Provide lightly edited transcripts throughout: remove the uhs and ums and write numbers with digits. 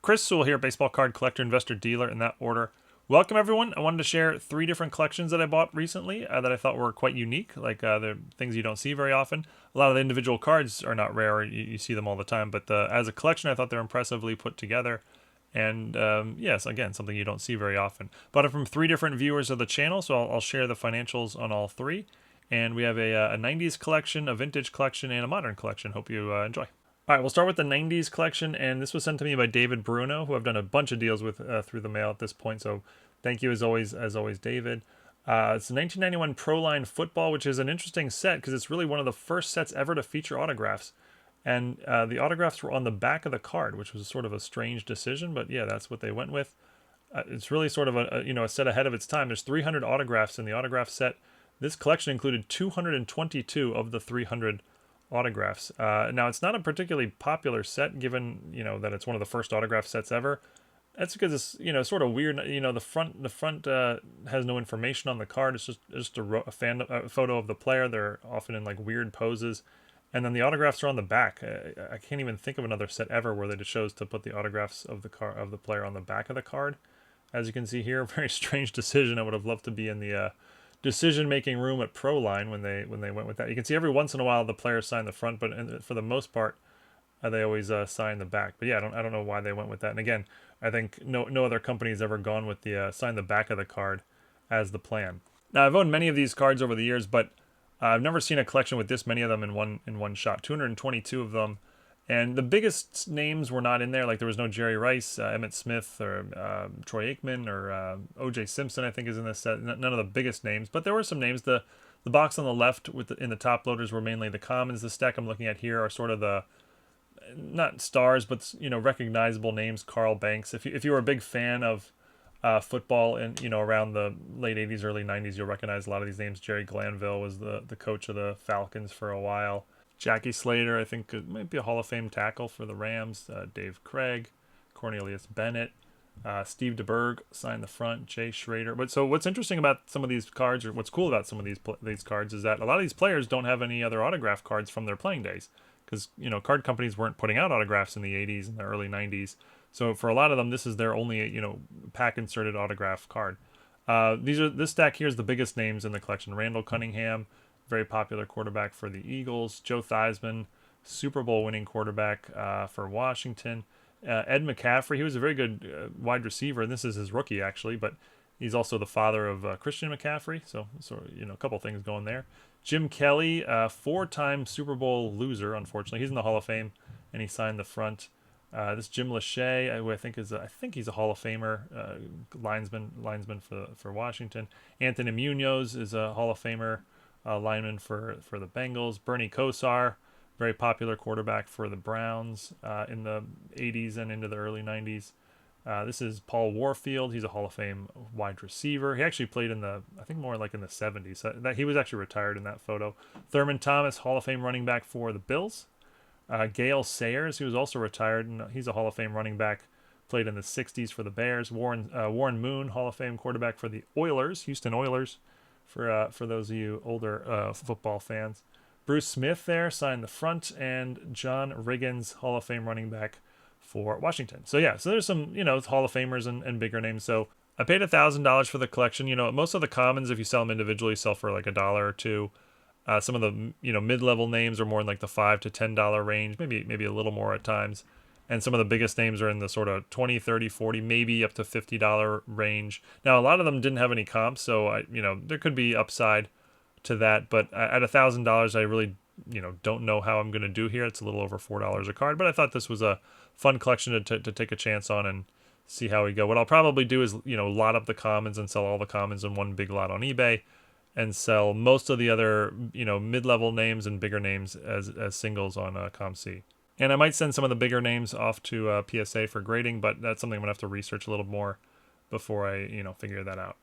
Chris Sewall here, baseball card collector, investor, dealer, in that order. Welcome, everyone. I wanted to share 3 different collections that I bought recently that I thought were quite unique, like they're things you don't see very often. A lot of the individual cards are not rare. You see them all the time, but as a collection, I thought they're impressively put together. And yes, again, something you don't see very often. Bought it from 3 different viewers of the channel, so I'll share the financials on all 3. And we have a 90s collection, a vintage collection, and a modern collection. Hope you enjoy. All right, we'll start with the 90s collection, and this was sent to me by David Bruno, who I've done a bunch of deals with through the mail at this point, so thank you as always, David. It's a 1991 Pro Line Football, which is an interesting set because it's really one of the first sets ever to feature autographs, and the autographs were on the back of the card, which was sort of a strange decision, but yeah, that's what they went with. It's really sort of a set ahead of its time. There's 300 autographs in the autograph set. This collection included 222 of the 300 autographs. Now, it's not a particularly popular set, given that it's one of the first autograph sets ever. That's because it's sort of weird. The front has no information on the card. It's just a photo of the player. They're often in like weird poses, and then the autographs are on the back. I can't even think of another set ever where they just chose to put the autographs of the player on the back of the card. As you can see here, very strange decision. I would have loved to be in the decision-making room at Pro Line when they went with that. You can see every once in a while the players sign the front, but for the most part, they always sign the back. But yeah, I don't know why they went with that. And again, I think no other company has ever gone with the sign the back of the card as the plan. Now, I've owned many of these cards over the years, but I've never seen a collection with this many of them in one shot. 222 of them. And the biggest names were not in there. Like there was no Jerry Rice, Emmitt Smith, or Troy Aikman, or O.J. Simpson, I think, is in this set. None of the biggest names, but there were some names. The box on the left in the top loaders were mainly the commons. The stack I'm looking at here are sort of the, not stars, but recognizable names. Carl Banks. If you were a big fan of football and around the late 80s, early 90s, you'll recognize a lot of these names. Jerry Glanville was the coach of the Falcons for a while. Jackie Slater, I think, might be a Hall of Fame tackle for the Rams. Dave Craig, Cornelius Bennett, Steve DeBerg signed the front. Jay Schrader. But so what's interesting about some of these cards, or what's cool about some of these cards, is that a lot of these players don't have any other autograph cards from their playing days, because card companies weren't putting out autographs in the 80s and the early 90s. So for a lot of them, this is their only pack inserted autograph card. This stack here is the biggest names in the collection. Randall Cunningham, very popular quarterback for the Eagles. Joe Theismann, Super Bowl winning quarterback for Washington. Ed McCaffrey, he was a very good wide receiver, and this is his rookie actually, but he's also the father of Christian McCaffrey, so a couple things going there. Jim Kelly, 4-time Super Bowl loser, unfortunately. He's in the Hall of Fame, and he signed the front. This Jim Lachey, who I think he's a Hall of Famer, linesman for Washington. Anthony Munoz is a Hall of Famer. Lineman for the Bengals. Bernie Kosar, very popular quarterback for the Browns in the 80s and into the early 90s. This is Paul Warfield. He's a Hall of Fame wide receiver. He actually played I think more like in the 70s. He was actually retired in that photo. Thurman Thomas, Hall of Fame running back for the Bills. Gale Sayers, he was also retired, and he's a Hall of Fame running back. Played in the 60s for the Bears. Warren Moon, Hall of Fame quarterback for the Houston Oilers. For those of you older football fans. Bruce Smith there signed the front, and John Riggins, Hall of Fame running back for Washington. So yeah, so there's some Hall of Famers and bigger names. So I paid $1,000 for the collection. Most of the commons, if you sell them individually, sell for like $1 or $2. Some of the mid-level names are more in like the $5 to $10 range, maybe a little more at times. And some of the biggest names are in the sort of $20, $30, $40, maybe up to $50 range. Now, a lot of them didn't have any comps, so there could be upside to that. But at $1,000, I really don't know how I'm going to do here. It's a little over $4 a card, but I thought this was a fun collection to take a chance on and see how we go. What I'll probably do is lot up the commons and sell all the commons in one big lot on eBay, and sell most of the other mid-level names and bigger names as singles on COMC. And I might send some of the bigger names off to PSA for grading, but that's something I'm going to have to research a little more before I, figure that out.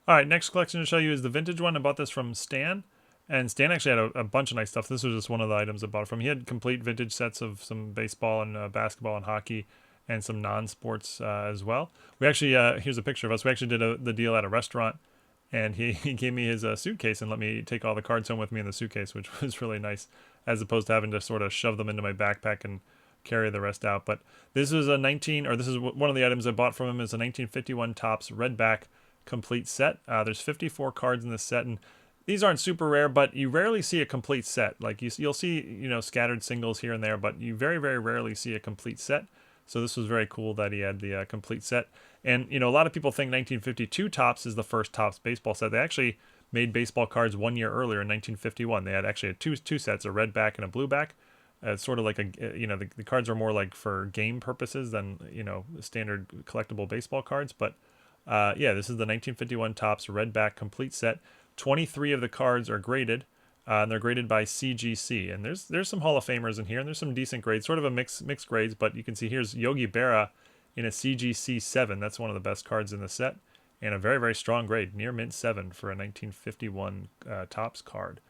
All right, next collection to show you is the vintage one. I bought this from Stan, and Stan actually had a bunch of nice stuff. This was just one of the items I bought from. He had complete vintage sets of some baseball and basketball and hockey and some non-sports as well. We actually, here's a picture of us. We actually did the deal at a restaurant, and he gave me his suitcase and let me take all the cards home with me in the suitcase, which was really nice, as opposed to having to sort of shove them into my backpack and carry the rest out. But this is a 19, or this is one of the items I bought from him, is a 1951 Topps Redback complete set. There's 54 cards in this set, and these aren't super rare, but you rarely see a complete set. Like you'll see, scattered singles here and there, but you very, very rarely see a complete set. So this was very cool that he had the complete set. And, a lot of people think 1952 Topps is the first Topps baseball set. They actually made baseball cards 1 year earlier in 1951. They had actually two sets, a red back and a blue back. It's sort of like the cards are more like for game purposes than, standard collectible baseball cards. But yeah, this is the 1951 Topps Redback complete set. 23 of the cards are graded, and they're graded by CGC. And there's some Hall of Famers in here, and there's some decent grades, sort of a mixed grades. But you can see here's Yogi Berra in a CGC 7. That's one of the best cards in the set, and a very, very strong grade, near mint 7 for a 1951 Topps card.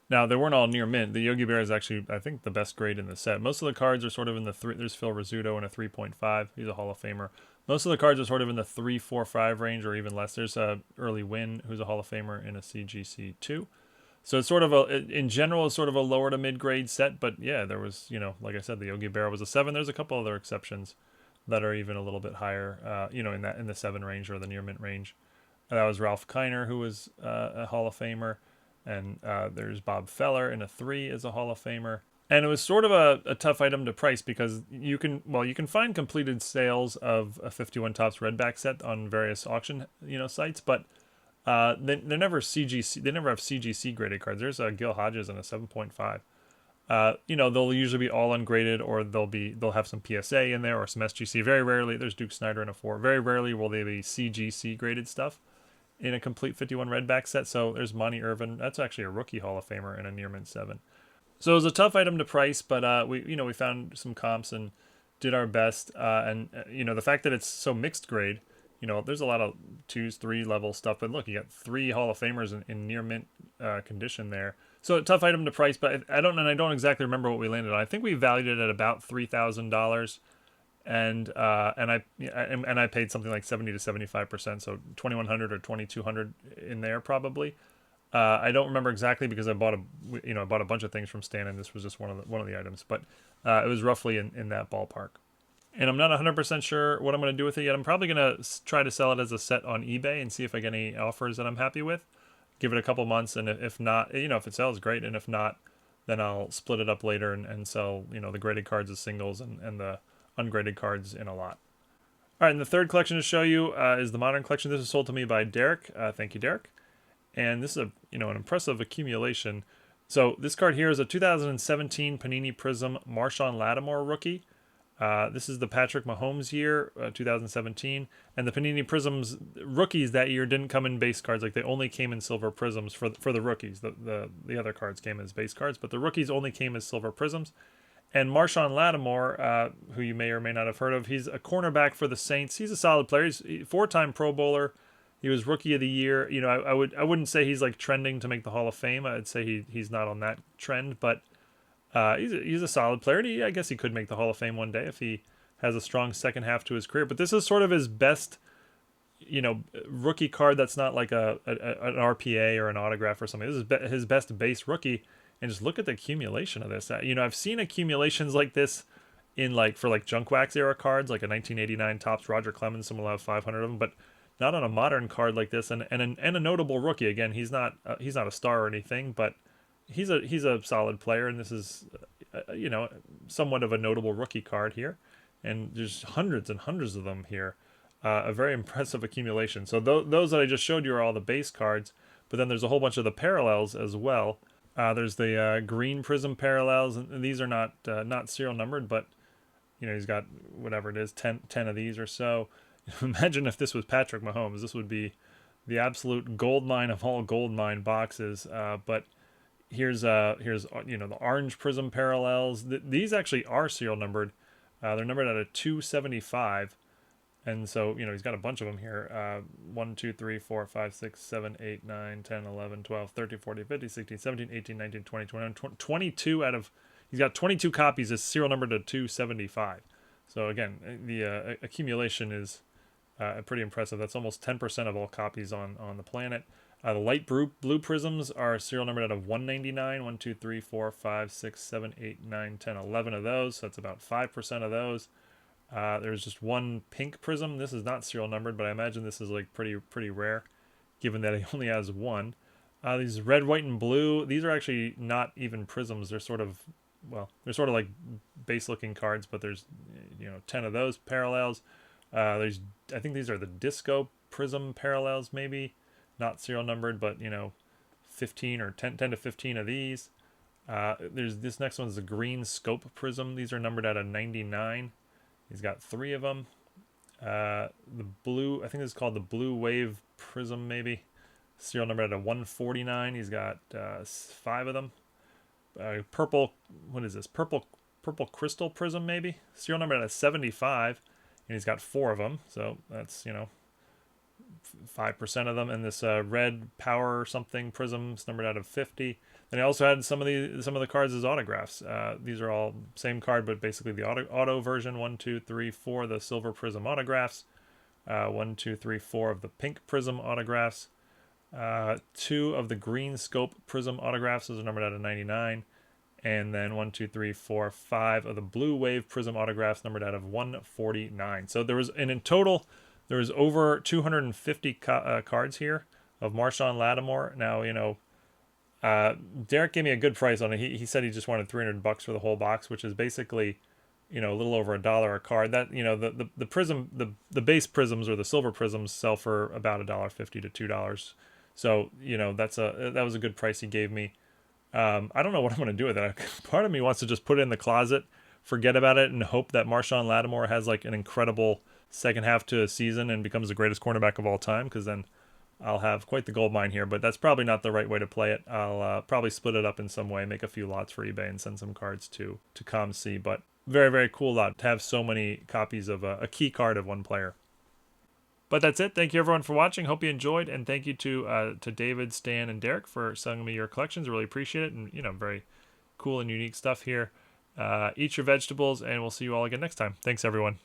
Now, they weren't all near mint. The Yogi Berra is actually, I think, the best grade in the set. Most of the cards are sort of in the 3. There's Phil Rizzuto in a 3.5. He's a Hall of Famer. Most of the cards are sort of in the 3, 4, 5 range, or even less. There's Early Win, who's a Hall of Famer in a CGC 2. So it's sort of in general, it's sort of a lower to mid grade set. But yeah, there was, like I said, the Yogi Berra was a 7. There's a couple other exceptions that are even a little bit higher, in the 7 range or the near mint range. That was Ralph Kiner, who was a Hall of Famer. And there's Bob Feller in a 3 as a Hall of Famer. And it was sort of a tough item to price because you can find completed sales of a 51 Topps Redback set on various auction sites, but they're never CGC. They never have CGC graded cards. There's a Gil Hodges in a 7.5. They'll usually be all ungraded, or they'll have some PSA in there or some SGC. Very rarely, there's Duke Snider in a 4. Very rarely will they be CGC graded stuff in a complete 51 Redback set. So there's Monty Irvin. That's actually a rookie Hall of Famer in a near mint 7. So it was a tough item to price, but we found some comps and did our best. And the fact that it's so mixed grade, there's a lot of 2s, 3 level stuff. But look, you got 3 Hall of Famers in near mint condition there. So a tough item to price, but I don't exactly remember what we landed on. I think we valued it at about $3,000. And I paid something like 70 to 75%, so 2,100 or 2,200 in there probably. I don't remember exactly because I bought a bunch of things from Stan, and this was just one of the items, but it was roughly in that ballpark. And I'm not 100% sure what I'm going to do with it yet. I'm probably going to try to sell it as a set on eBay and see if I get any offers that I'm happy with. Give it a couple months, and if not, if it sells, great, and if not, then I'll split it up later and sell the graded cards as singles and the ungraded cards in a lot. All right, and the third collection to show you is the Modern Collection. This was sold to me by Derek. Thank you, Derek. And this is an impressive accumulation. So this card here is a 2017 Panini Prizm Marshawn Lattimore rookie. This is the Patrick Mahomes year, 2017. And the Panini Prizms rookies that year didn't come in base cards. Like, they only came in silver prisms for the rookies. The other cards came as base cards, but the rookies only came as silver prisms. And Marshawn Lattimore, who you may or may not have heard of, he's a cornerback for the Saints. He's a solid player. He's a 4-time Pro Bowler. He was Rookie of the Year. I wouldn't say he's like trending to make the Hall of Fame. I'd say he's not on that trend, but he's a solid player. And I guess he could make the Hall of Fame one day if he has a strong second half to his career. But this is sort of his best, rookie card that's not like an RPA or an autograph or something. This is his best base rookie. And just look at the accumulation of this. I've seen accumulations like this for junk wax era cards, like a 1989 Topps Roger Clemens. Someone will have 500 of them, but not on a modern card like this. And a notable rookie. Again, he's not a star or anything, but he's a solid player. And this is somewhat of a notable rookie card here. And there's hundreds and hundreds of them here. A very impressive accumulation. So those that I just showed you are all the base cards, but then there's a whole bunch of the parallels as well. There's the green Prizm parallels, and these are not serial numbered, but he's got whatever it is, 10 of these or so. Imagine if this was Patrick Mahomes. This would be the absolute gold mine of all gold mine boxes. But here's the orange Prizm parallels. These actually are serial numbered. They're numbered at a 275. And so, he's got a bunch of them here. 1, 2, 3, 4, 5, 6, 7, 8, 9, 10, 11, 12, 13, 14, 15, 16, 17, 18, 19, 20, 21, 22 out of... He's got 22 copies. His serial number to 275. So, again, the accumulation is pretty impressive. That's almost 10% of all copies on the planet. The light blue prisms are serial numbered out of 199. 1, 2, 3, 4, 5, 6, 7, 8, 9, 10, 11 of those. So that's about 5% of those. There's just one pink prism. This is not serial numbered, but I imagine this is like pretty rare, given that he only has one. These red, white, and blue. These are actually not even prisms. They're sort of like base-looking cards, but there's 10 of those parallels. I think these are the disco prism parallels, maybe not serial numbered, but 15 or 10 to 15 of these. There's this next one's the green scope prism. These are numbered out of 99. He's got 3 of them. The blue, I think this is called the blue wave prism, maybe. Serial number out of 149. He's got 5 of them. Purple, what is this? Purple crystal prism, maybe. Serial number out of 75, and he's got 4 of them. So that's 5% of them. And this red power or something prisms numbered out of 50. Then he also had some of the cards as autographs. These are all same card, but basically the auto version. 1, 2, 3, 4 the silver prism autographs. 1, 2, 3, 4 of the pink prism autographs. 2 of the green scope prism autographs. Those are numbered out of 99. And then 1, 2, 3, 4, 5 of the blue wave prism autographs numbered out of 149. So there was, and in total, there was over 250 cards here of Marshawn Lattimore. Now, Derek gave me a good price on it. He said he just wanted $300 for the whole box, which is basically, a little over $1 a card. That the prism, the base prisms or the silver prisms sell for about $1.50 to $2. So that was a good price he gave me. I don't know what I'm going to do with it. Part of me wants to just put it in the closet, forget about it, and hope that Marshawn Lattimore has like an incredible second half to a season and becomes the greatest cornerback of all time, because then I'll have quite the gold mine here. But that's probably not the right way to play it. I'll probably split it up in some way, make a few lots for eBay, and send some cards to COMC. But very, very cool lot to have so many copies of a key card of one player. But that's it. Thank you everyone for watching. Hope you enjoyed, and thank you to David, Stan, and Derek for selling me your collections. Really appreciate it, and very cool and unique stuff here. Eat your vegetables, and we'll see you all again next time. Thanks everyone.